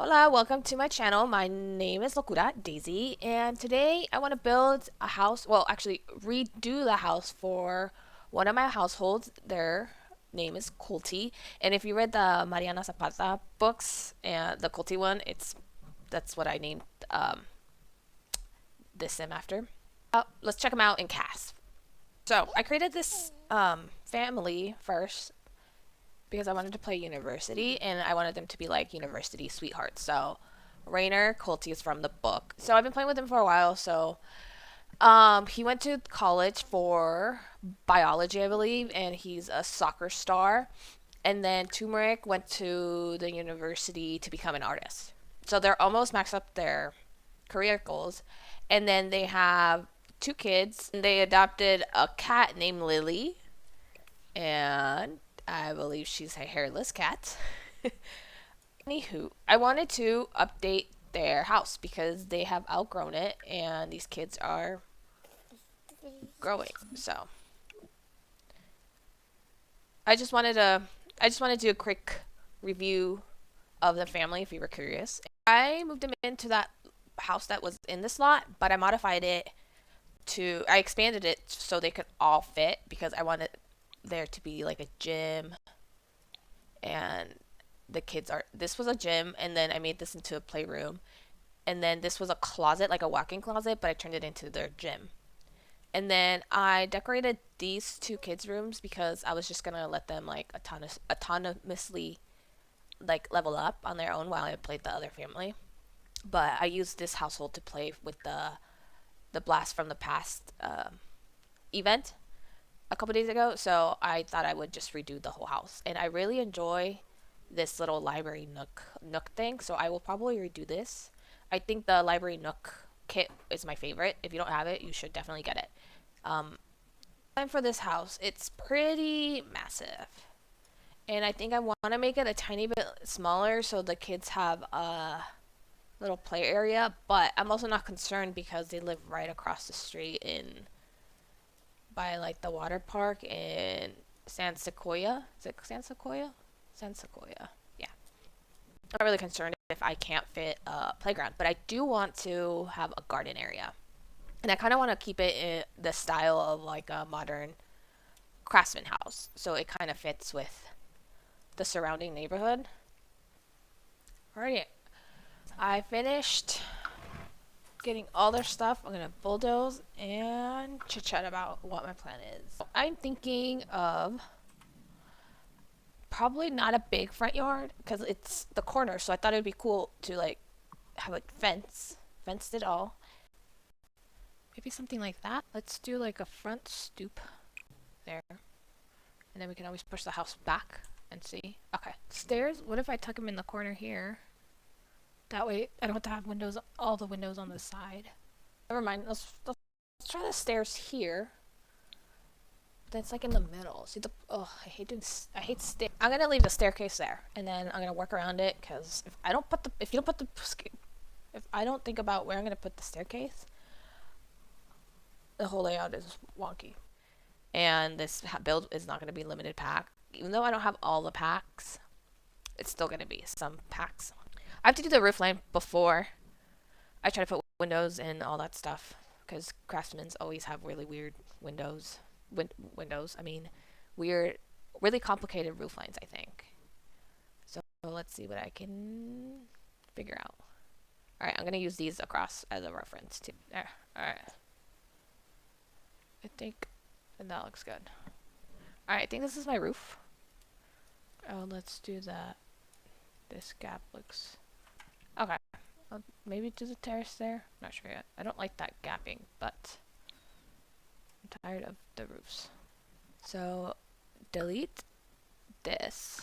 Hola, welcome to my channel. My name is locuradaizy, and today I want to build a house. Well, actually, redo the house for one of my households. Their name is Colty, and if you read the Mariana Zapata books and the Colty one, that's what I named this sim after. Let's check them out in cast. So I created this family first because I wanted to play university and I wanted them to be like university sweethearts. So Rainer Colty is from the book. So I've been playing with him for a while. So he went to college for biology, I believe, and he's a soccer star. And then Turmeric went to the university to become an artist. So they're almost maxed up their career goals. And then they have two kids. And they adopted a cat named Lily, and I believe she's a hairless cat. Anywho, I wanted to update their house because they have outgrown it and these kids are growing. So I just wanted to do a quick review of the family if you were curious. I moved them into that house that was in this lot, but I modified it to I expanded it so they could all fit because I wanted there to be like a gym, and the kids are this was a gym, and then I made this into a playroom, and then this was a closet, like a walk-in closet, but I turned it into their gym. And then I decorated these two kids rooms because I was just gonna let them like autonomously like level up on their own while I played the other family. But I used this household to play with the blast from the past event a couple days ago, so I thought I would just redo the whole house. And I really enjoy this little library nook thing, so I will probably redo this. I think the library nook kit is my favorite. If you don't have it, you should definitely get it. And for this house, it's pretty massive, and I think I want to make it a tiny bit smaller so the kids have a little play area. But I'm also not concerned because they live right across the street in by like the water park in San Sequoia. Is it San Sequoia? San Sequoia. Yeah. I'm not really concerned if I can't fit a playground, but I do want to have a garden area. And I kind of want to keep it in the style of like a modern craftsman house. So it kind of fits with the surrounding neighborhood. Alrighty. I finished getting all their stuff. I'm going to bulldoze and chit chat about what my plan is. I'm thinking of probably not a big front yard because it's the corner, so I thought it would be cool to like have a fenced it all. Maybe something like that. Let's do like a front stoop there, and then we can always push the house back and see. Okay, stairs. What if I tuck them in the corner here? That way I don't have to have windows, all the windows on the side. Never mind. Let's try the stairs here. But it's like in the middle. See the I hate stairs. I'm gonna leave the staircase there, and then I'm gonna work around it because if I don't think about where I'm gonna put the staircase, the whole layout is wonky. And this build is not gonna be limited pack. Even though I don't have all the packs, it's still gonna be some packs. I have to do the roof line before I try to put windows and all that stuff because craftsmen always have really weird windows. I mean, weird, really complicated roof lines, I think. So let's see what I can figure out. All right, I'm gonna use these across as a reference too. There. All right. I think that looks good. All right, I think this is my roof. Oh, let's do that. This gap looks okay. Maybe do the terrace there. Not sure yet. I don't like that gapping, but I'm tired of the roofs. So delete this.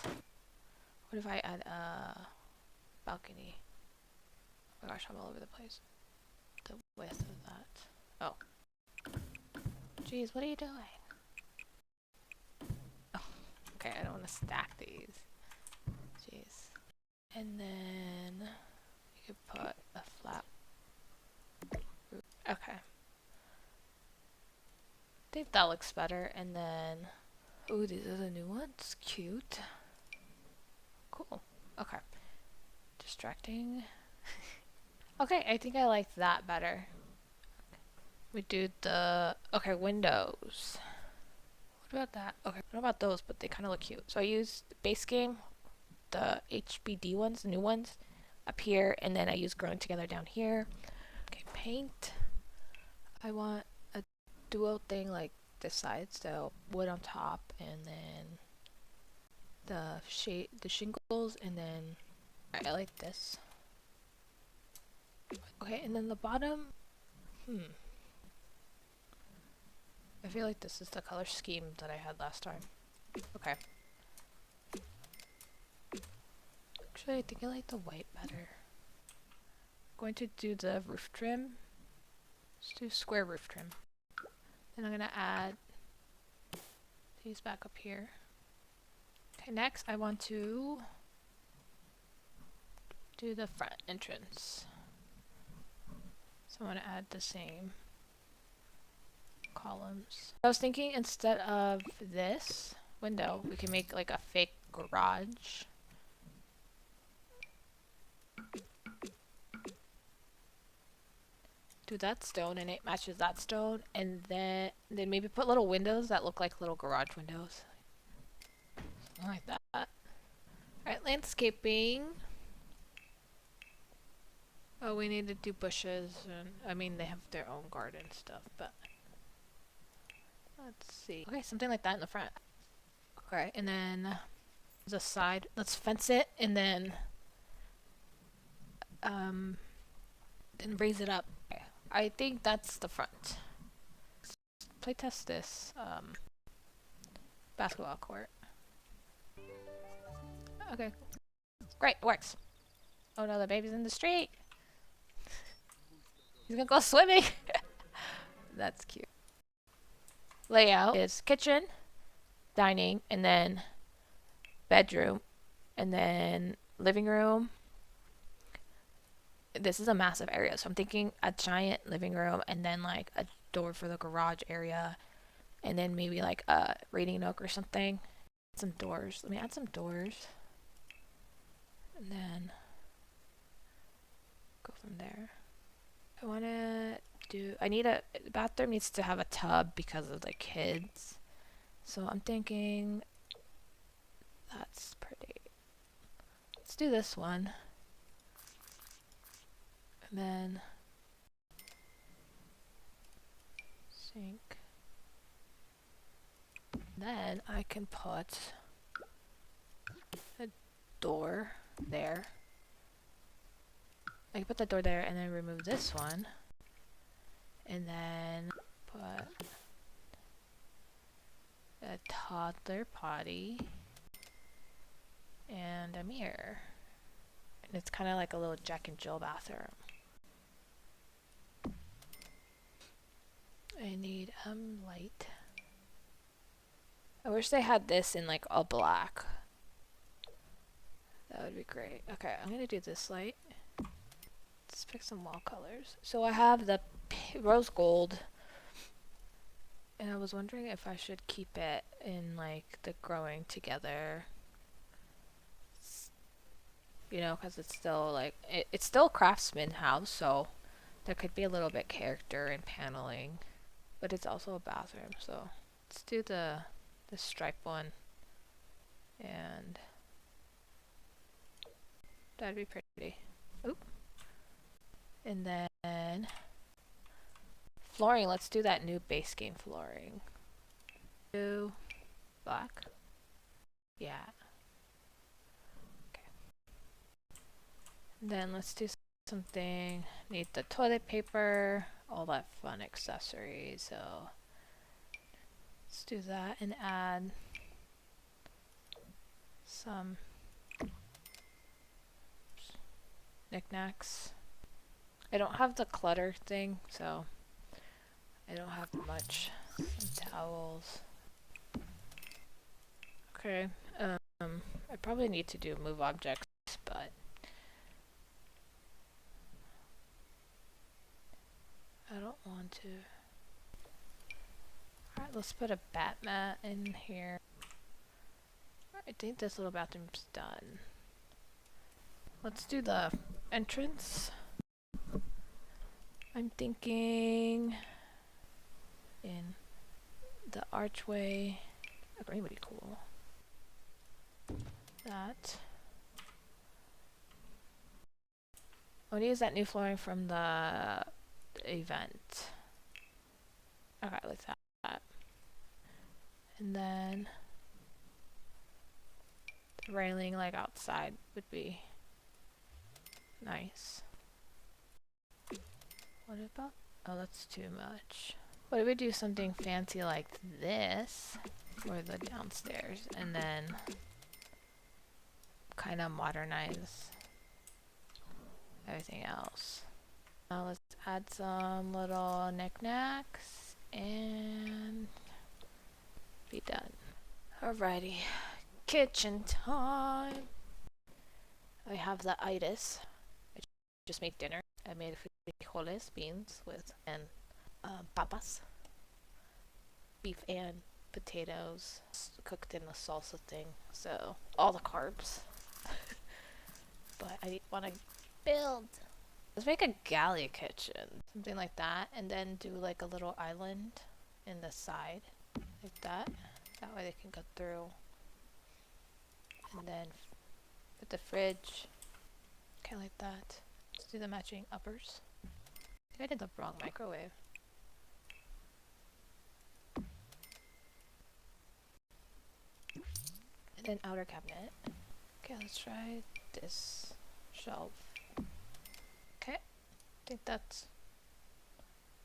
What if I add a balcony? Oh my gosh, I'm all over the place. The width of that. Oh. Jeez, what are you doing? Oh, okay, I don't want to stack these. Jeez. And then you could put a flat roof. Okay. I think that looks better. And then, ooh, these are the new ones. Cute. Cool. Okay. Just distracting. Okay, I think I like that better. We do the, okay, windows. What about that? Okay, what about those? But they kind of look cute. So I use base game, the HBD ones, the new ones, up here, and then I use growing together down here. Okay, paint. I want a dual thing like this side, so wood on top, and then the shade, the shingles, and then I like this. Okay, and then the bottom. I feel like this is the color scheme that I had last time. Okay. Actually, I think I like the white better. I'm going to do the roof trim. Let's do square roof trim. Then I'm gonna add these back up here. Okay, next I want to do the front entrance. So I'm gonna add the same columns. I was thinking instead of this window, we can make like a fake garage. Do that stone and it matches that stone, and then maybe put little windows that look like little garage windows. Something like that. Alright, landscaping. Oh, we need to do bushes, and I mean they have their own garden stuff, but let's see. Okay, something like that in the front. Okay, and then the side, let's fence it, and then raise it up. Okay. I think that's the front. Let's play test this basketball court. Okay, great, it works. Oh no, the baby's in the street. He's gonna go swimming. That's cute. Layout is kitchen, dining, and then bedroom, and then living room. This is a massive area, so I'm thinking a giant living room, and then like a door for the garage area, and then maybe like a reading nook or something. Some doors. Let me add some doors, and then go from there. I want to do. I need a the bathroom needs to have a tub because of the kids, so I'm thinking that's pretty. Let's do this one. And then sink. Then I can put a door there. I can put the door there and then remove this one. And then put a toddler potty and a mirror. And it's kind of like a little Jack and Jill bathroom. I need light. I wish they had this in like all black. That would be great. Okay, I'm gonna do this light. Let's pick some wall colors. So I have the rose gold, and I was wondering if I should keep it in like the growing together. You know, because it's still like it's still a craftsman house, so there could be a little bit character in paneling. But it's also a bathroom, so let's do the stripe one, and that'd be pretty. Oop. And then flooring. Let's do that new base game flooring. Do black. Yeah. Okay. And then let's do something. Need the toilet paper. All that fun accessories. So let's do that and add some knickknacks. I don't have the clutter thing, so I don't have much. Some towels. Okay. I probably need to do move objects, but I don't want to. Alright, let's put a bat mat in here. I think this little bathroom's done. let's do the entrance. I'm thinking in the archway. A green would be cool. That. I want to use that new flooring from the event. Okay, let's have that. And then the railing like outside would be nice. What about? Oh, that's too much. What if we do something fancy like this for the downstairs and then kind of modernize everything else? Now let's add some little knickknacks and be done. Alrighty, kitchen time. I have the itis. I just made dinner. I made frijoles, beans with and papas, beef and potatoes cooked in a salsa thing. So all the carbs. But I want to build. Let's make a galley kitchen, something like that, and then do like a little island in the side, like that. That way they can go through. And then put the fridge, kind of like that. Let's do the matching uppers. I think I did the wrong microwave. And then outer cabinet. Okay, let's try this shelf. Okay, I think that's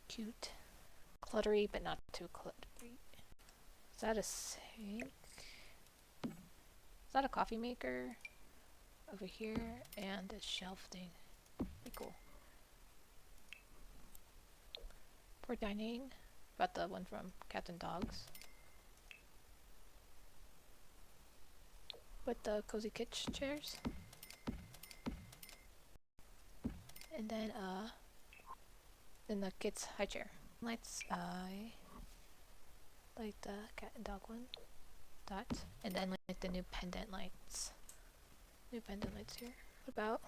cute. Cluttery, but not too cluttery. Is that a sink? Is that a coffee maker? Over here, and this shelf thing. Pretty cool. For dining, got the one from Cats and Dogs. With the cozy kitchen chairs. And then the kids' high chair. Lights, I like the cat and dog one. That. And then like the new pendant lights. New pendant lights here. What about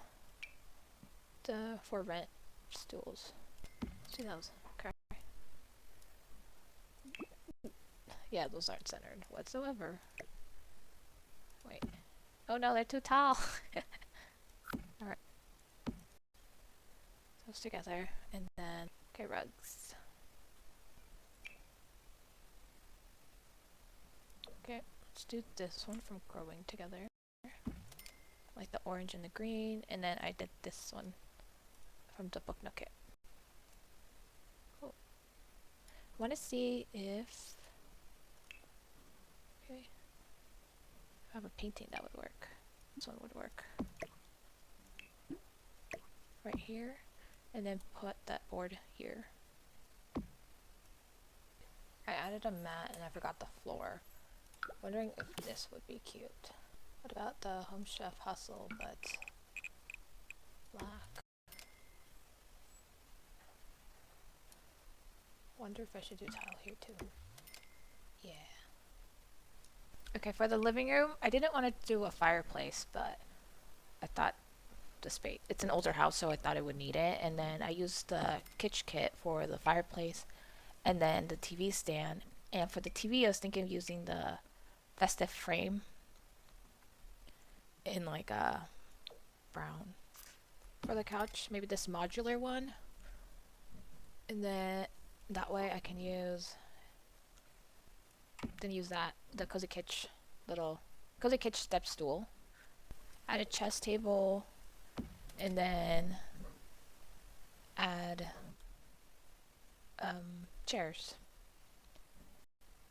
the for rent stools? Let's do those. Okay. Yeah, those aren't centered whatsoever. Wait. Oh no, they're too tall. Alright. Those together. And then, okay, rugs. Okay, let's do this one from Growing Together. Like the orange and the green. And then I did this one from the Book Nook kit. Cool. I want to see if... Okay. I have a painting that would work. This one would work. Right here. And then put that board here. I added a mat and I forgot the floor. Wondering if this would be cute. What about the Home Chef Hustle, but black? Wonder if I should do tile here too. Yeah. Okay, for the living room, I didn't want to do a fireplace, but I thought the space, it's an older house, so I thought I would need it. And then I used the kitsch kit for the fireplace and then the TV stand. And for the TV, I was thinking of using the festive frame in like a brown. For the couch, maybe this modular one. And then that way I can use that, the Cozy Kitsch little Cozy Kitsch step stool. Add a chest table and then add chairs.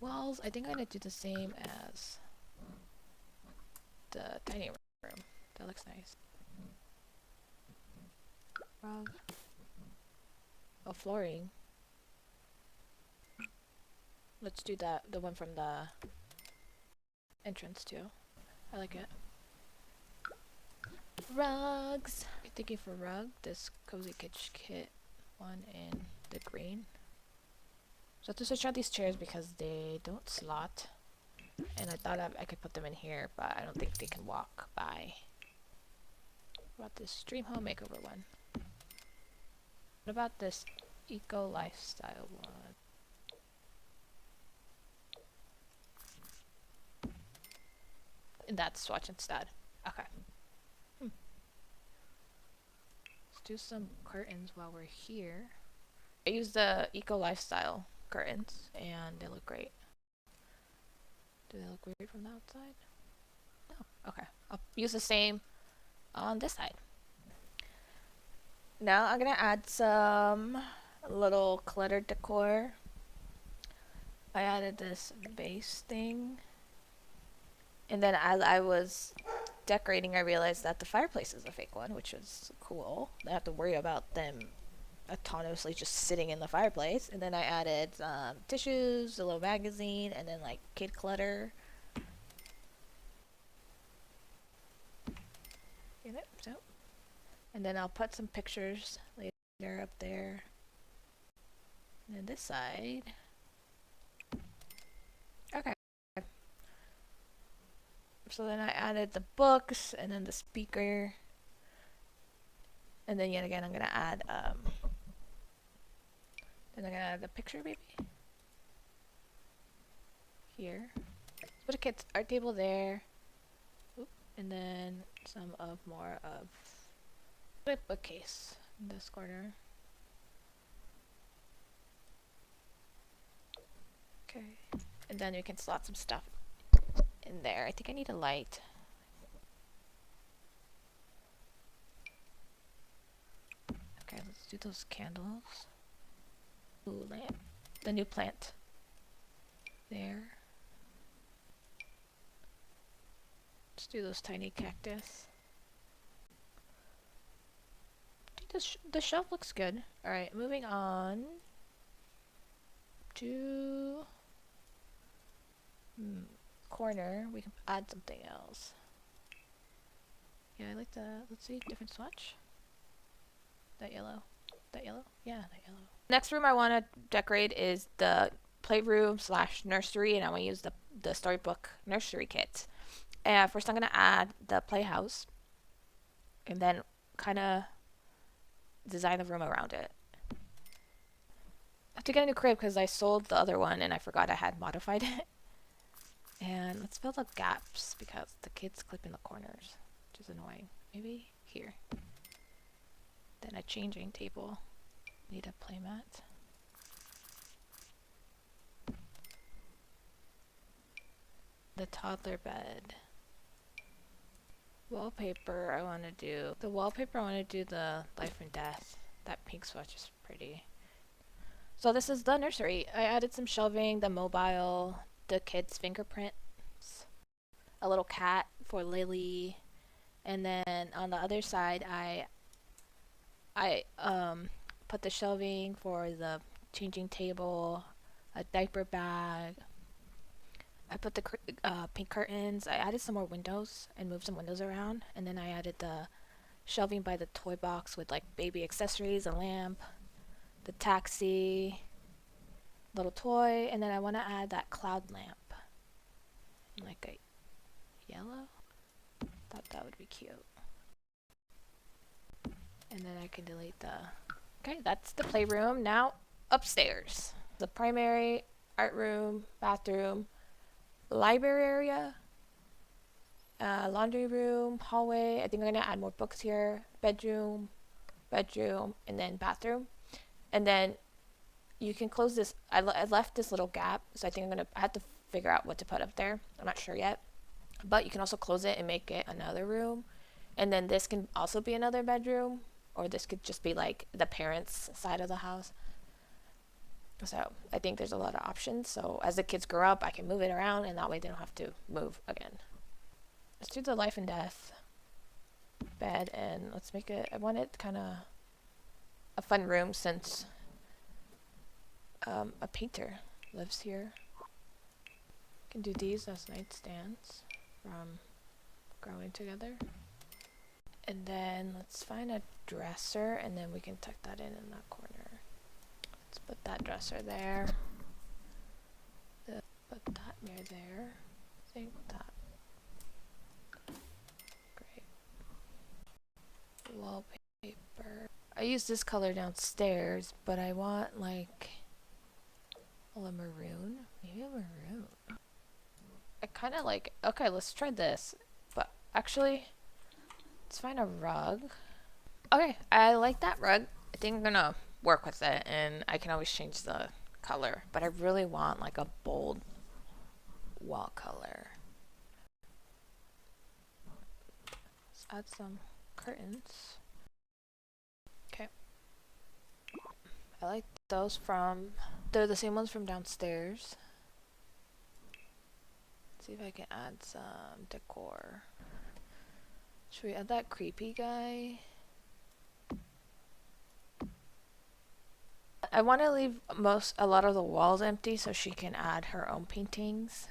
Walls, I think I'm gonna do the same as the dining room. That looks nice. Rug. Oh, flooring. Let's do that, the one from the entrance too. I like it. Rugs. I'm thinking for rug, this Cozy Kitsch kit one in the green. So I have to switch out these chairs because they don't slot. And I thought I could put them in here, but I don't think they can walk by. about this dream home makeover one? What about this eco lifestyle one? And that's swatch instead. Okay. Let's do some curtains while we're here. I used the eco lifestyle curtains and they look great. Do they look weird from the outside? No. Okay. I'll use the same on this side. Now I'm gonna add some little cluttered decor. I added this vase thing. And then as I was decorating, I realized that the fireplace is a fake one, which was cool. I have to worry about them autonomously just sitting in the fireplace. And then I added tissues, a little magazine, and then like kid clutter. So, and then I'll put some pictures later up there. And then this side. Okay. So then I added the books and then the speaker. And then yet again I'm gonna add then I'm gonna add the picture maybe. Here. Put a kid's art table there. Oop. And then some of more of the bookcase in this corner. Okay. And then you can slot some stuff in there. I think I need a light. Okay, let's do those candles. Ooh, lamp. The new plant. There. Let's do those tiny cactus. I think the shelf looks good. Alright, moving on to corner. We can add something else. Yeah, I like the, let's see, different swatch. That yellow. That yellow? Yeah, that yellow. Next room I want to decorate is the playroom / nursery, and I want to use the storybook nursery kit. And first I'm going to add the playhouse, and then kind of design the room around it. I have to get a new crib because I sold the other one and I forgot I had modified it. And let's fill the gaps because the kids clip in the corners, which is annoying. Maybe here. Then a changing table. Need a playmat. The toddler bed. Wallpaper I want to do. The wallpaper I want to do the life and death. That pink swatch is pretty. So this is the nursery. I added some shelving, the mobile, the kids' fingerprints, a little cat for Lily, and then on the other side I put the shelving for the changing table, a diaper bag. I put the pink curtains. I added some more windows and moved some windows around, and then I added the shelving by the toy box with like baby accessories, a lamp, the taxi, little toy, and then I want to add that cloud lamp, like a yellow. Thought that would be cute. And then I can delete the. Okay, that's the playroom. Now upstairs, the primary, art room, bathroom, library area, laundry room, hallway. I think I'm gonna add more books here. Bedroom, and then bathroom. And then you can close this. I left this little gap, so I think I have to figure out what to put up there. I'm not sure yet. But you can also close it and make it another room. And then this can also be another bedroom, or this could just be like the parents' side of the house. So I think there's a lot of options. So as the kids grow up, I can move it around, and that way they don't have to move again. Let's do the life and death bed, and let's make it, I want it kind of a fun room since a painter lives here. Can do these as nightstands from growing together. And then let's find a dresser, and then we can tuck that in that corner. Let's put that dresser there. Put that near there. I think that. Great. wallpaper. I use this color downstairs, but I want like a maroon. Maybe a maroon. I kind of like. Okay, let's try this. But actually, let's find a rug. Okay, I like that rug. I think I'm gonna work with it, and I can always change the color. But I really want like a bold wall color. Let's add some curtains. Okay. I like those from. They're the same ones from downstairs. Let's see if I can add some decor. Should we add that creepy guy? I want to leave a lot of the walls empty so she can add her own paintings.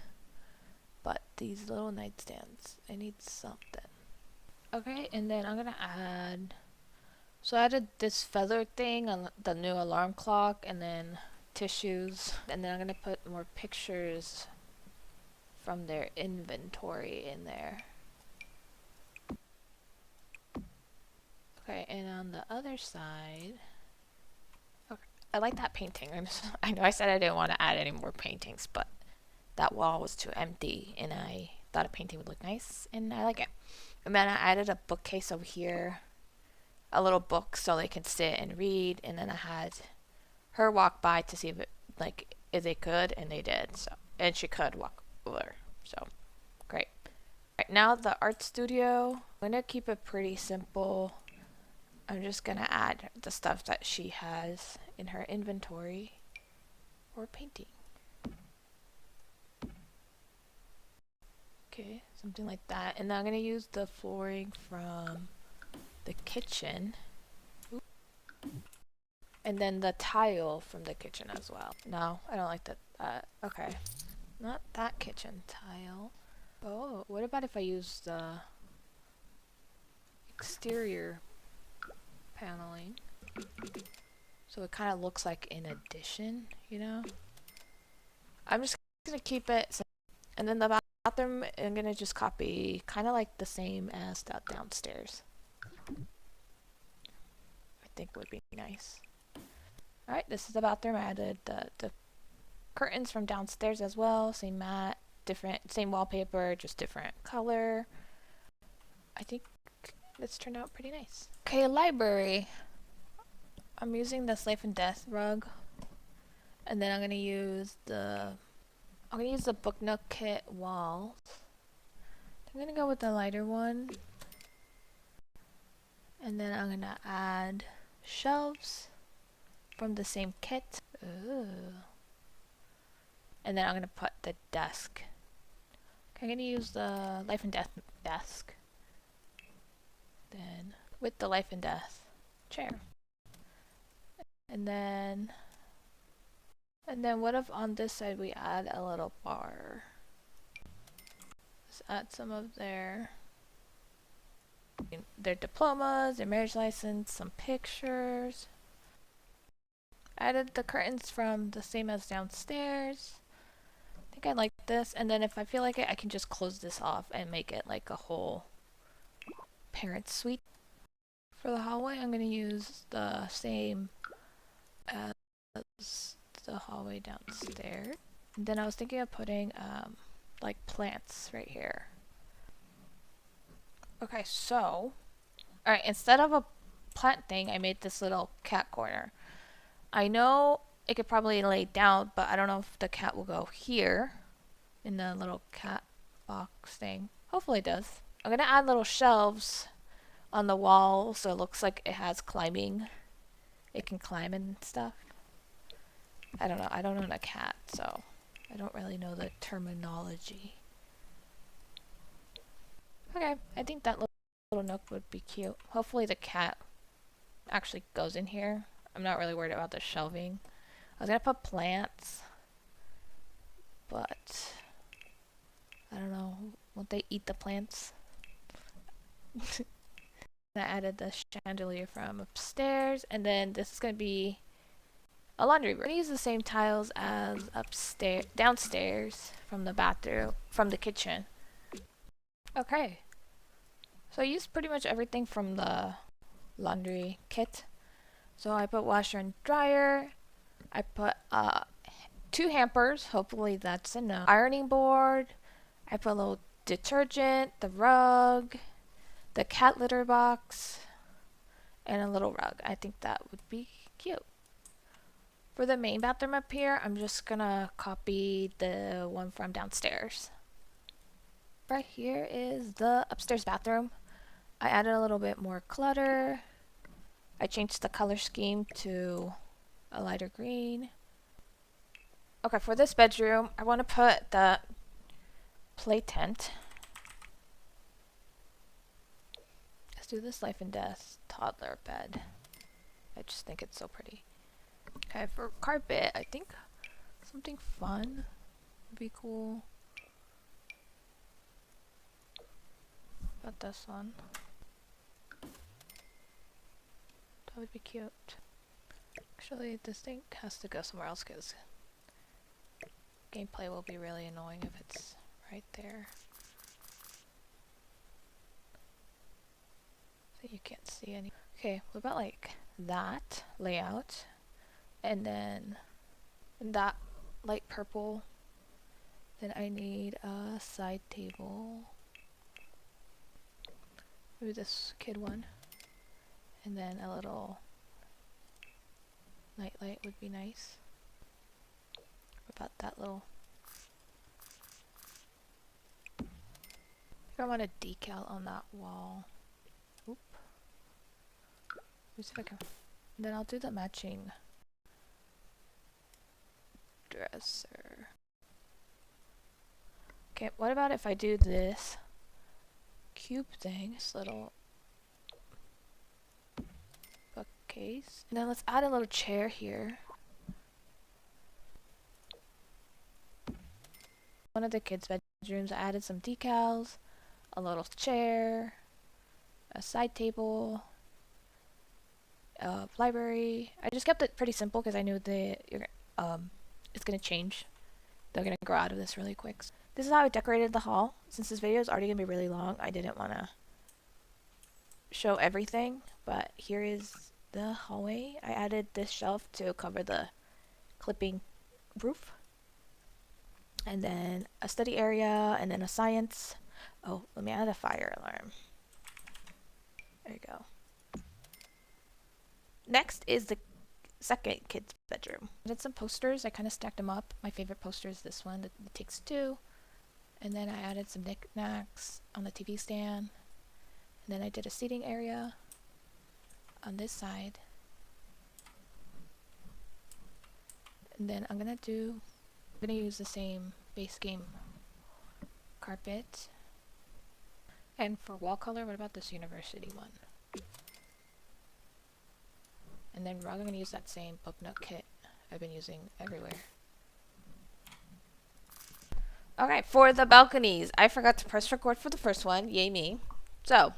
But these little nightstands, I need something. Okay, and then I'm gonna add. So I added this feather thing on the new alarm clock, and then tissues, and then I'm gonna put more pictures from their inventory in there. Okay, and on the other side, okay, I like that painting. I know I said I didn't want to add any more paintings, but that wall was too empty, and I thought a painting would look nice, and I like it. And then I added a bookcase over here, a little book so they can sit and read, and then I had her walk by to see if they could, and they did. So, and she could walk over. So, great. Right now the art studio, I'm gonna keep it pretty simple. I'm just gonna add the stuff that she has in her inventory for painting. Okay, something like that. And then I'm gonna use the flooring from the kitchen. And then the tile from the kitchen as well. No, I don't like that. Okay. Not that kitchen tile. Oh, what about if I use the exterior paneling? So it kind of looks like an addition, you know? I'm just gonna keep it. And then the bathroom, I'm gonna just copy kind of like the same as that downstairs. I think would be nice. Alright, this is the bathroom. I added the curtains from downstairs as well. Same mat, same wallpaper, just different color. I think this turned out pretty nice. Okay, library. I'm using this Life and Death rug. And then I'm gonna use the Book Nook kit walls. I'm gonna go with the lighter one. And then I'm gonna add shelves from the same kit. Ooh. And then I'm gonna put the desk. Okay, I'm gonna use the Life and Death desk. Then with the Life and Death chair. And then what if on this side we add a little bar? Let's add some of their diplomas, their marriage license, some pictures. Added the curtains from the same as downstairs. I think I like this, and then if I feel like it, I can just close this off and make it like a whole parent suite. For the hallway, I'm going to use the same as the hallway downstairs. And then I was thinking of putting like plants right here. Okay, so alright, instead of a plant thing, I made this little cat corner. I know it could probably lay down, but I don't know if the cat will go here in the little cat box thing. Hopefully it does. I'm gonna add little shelves on the wall so it looks like it has climbing. It can climb and stuff. I don't know. I don't own a cat, so I don't really know the terminology. Okay, I think that little nook would be cute. Hopefully the cat actually goes in here. I'm not really worried about the shelving. I was gonna put plants, but I don't know. Won't they eat the plants? I added the chandelier from upstairs, and then this is gonna be a laundry room. I'm gonna use the same tiles as downstairs from the bathroom, from the kitchen. Okay. So I used pretty much everything from the laundry kit. So I put washer and dryer. I put 2 hampers. Hopefully that's enough. Ironing board. I put a little detergent, the rug, the cat litter box, and a little rug. I think that would be cute. For the main bathroom up here, I'm just gonna copy the one from downstairs. Right here is the upstairs bathroom. I added a little bit more clutter. I changed the color scheme to a lighter green. Okay, for this bedroom, I want to put the play tent. Let's do this life and death toddler bed. I just think it's so pretty. Okay, for carpet, I think something fun would be cool. About this one. That would be cute. Actually, this thing has to go somewhere else because gameplay will be really annoying if it's right there. So you can't see any. Okay, what about like that layout? And then that light purple. Then I need a side table. Maybe this kid one. And then a little night light would be nice. What about that little? I think I want a decal on that wall. Oop. Let me see if I can. And then I'll do the matching dresser. Okay, what about if I do this cube thing, this little bookcase, and then let's add a little chair here. One of the kids' bedrooms, I added some decals, a little chair, a side table, a library. I just kept it pretty simple because I knew it's gonna change. They're gonna grow out of this really quick. This is how I decorated the hall. Since this video is already gonna be really long, I didn't want to show everything, but here is the hallway. I added this shelf to cover the clipping roof, and then a study area, and then a science. Oh, let me add a fire alarm. There you go. Next is the second kid's bedroom. I did some posters. I kind of stacked them up. My favorite poster is this one. It takes two. And then I added some knickknacks on the TV stand. And then I did a seating area on this side. And then I'm gonna use the same base game carpet. And for wall color, what about this university one? And then rug, I'm gonna use that same book nook kit I've been using everywhere. Okay, for the balconies, I forgot to press record for the first one. Yay me. So,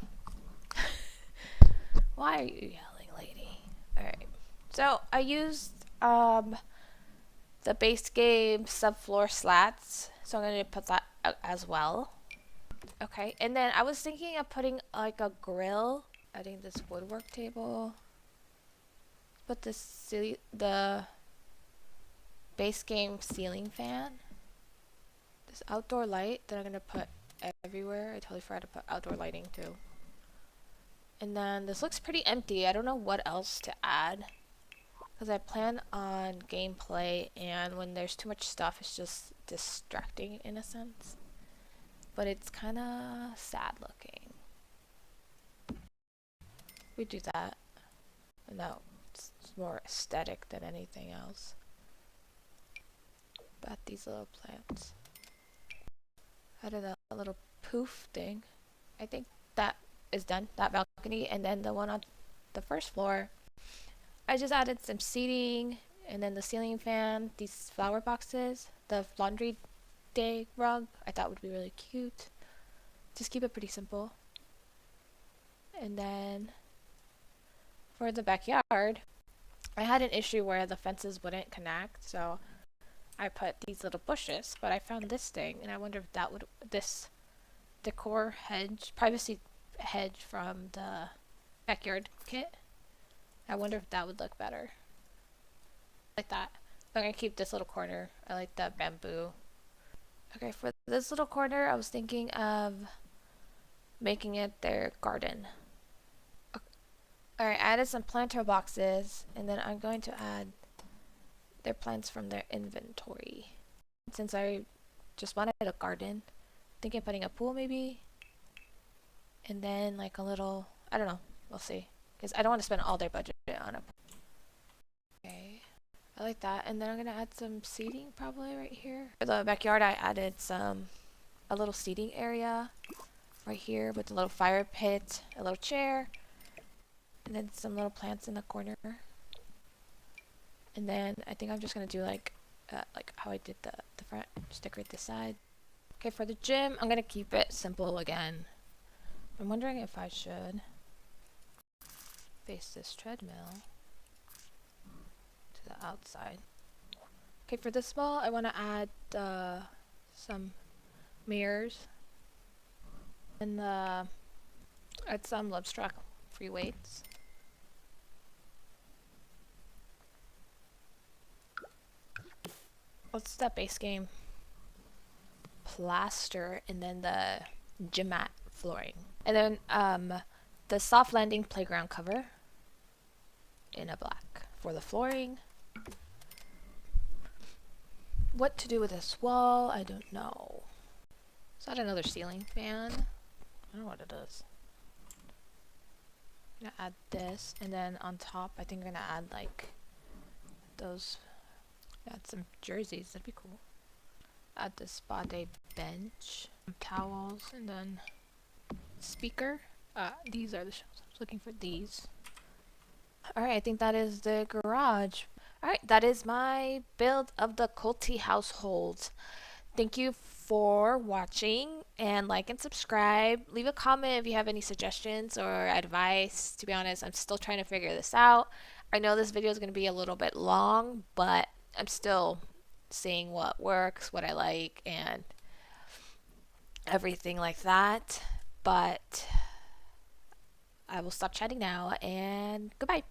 why are you yelling, lady? Alright, so I used the base game subfloor slats, so I'm going to put that out as well. Okay, and then I was thinking of putting like a grill, adding this woodwork table, put the base game ceiling fan, this outdoor light that I'm going to put everywhere. I totally forgot to put outdoor lighting too. And then this looks pretty empty. I don't know what else to add because I plan on gameplay, and when there's too much stuff, it's just distracting in a sense. But it's kind of sad looking. We do that. No, it's more aesthetic than anything else. But these little plants. Added a little poof thing. I think that is done, that balcony. And then the one on the first floor, I just added some seating, and then the ceiling fan, these flower boxes, the laundry day rug I thought would be really cute. Just keep it pretty simple. And then for the backyard, I had an issue where the fences wouldn't connect, so I put these little bushes, but I found this thing, and I wonder if that would, this decor hedge, privacy hedge from the backyard kit. I wonder if that would look better. Like that. I'm gonna keep this little corner. I like that bamboo. Okay, for this little corner, I was thinking of making it their garden. Alright, I added some planter boxes, and then I'm going to add their plants from their inventory. Since I just wanted a garden, thinking of putting a pool maybe, and then like a little, I don't know, we'll see. Because I don't want to spend all their budget on a pool. Okay, I like that. And then I'm going to add some seating probably right here. For the backyard, I added a little seating area right here with a little fire pit, a little chair, and then some little plants in the corner. And then I think I'm just gonna do like how I did the front, just decorate the side. Okay, for the gym, I'm gonna keep it simple again. I'm wondering if I should face this treadmill to the outside. Okay, for this wall, I want to add some mirrors and add some Livestock free weights. What's that base game? Plaster, and then the gym mat flooring. And then the soft landing playground cover in a black for the flooring. What to do with this wall, I don't know. Is that another ceiling fan? I don't know what it is. I'm gonna add this, and then on top I think I'm gonna add like those, add some jerseys, that'd be cool. Add the spa day bench, some towels, and then speaker. These are the shelves. I was looking for these. Alright, I think that is the garage. Alright, that is my build of the Culty household. Thank you for watching, and like and subscribe. Leave a comment if you have any suggestions or advice. To be honest, I'm still trying to figure this out. I know this video is going to be a little bit long, but I'm still seeing what works, what I like, and everything like that. But I will stop chatting now, and goodbye.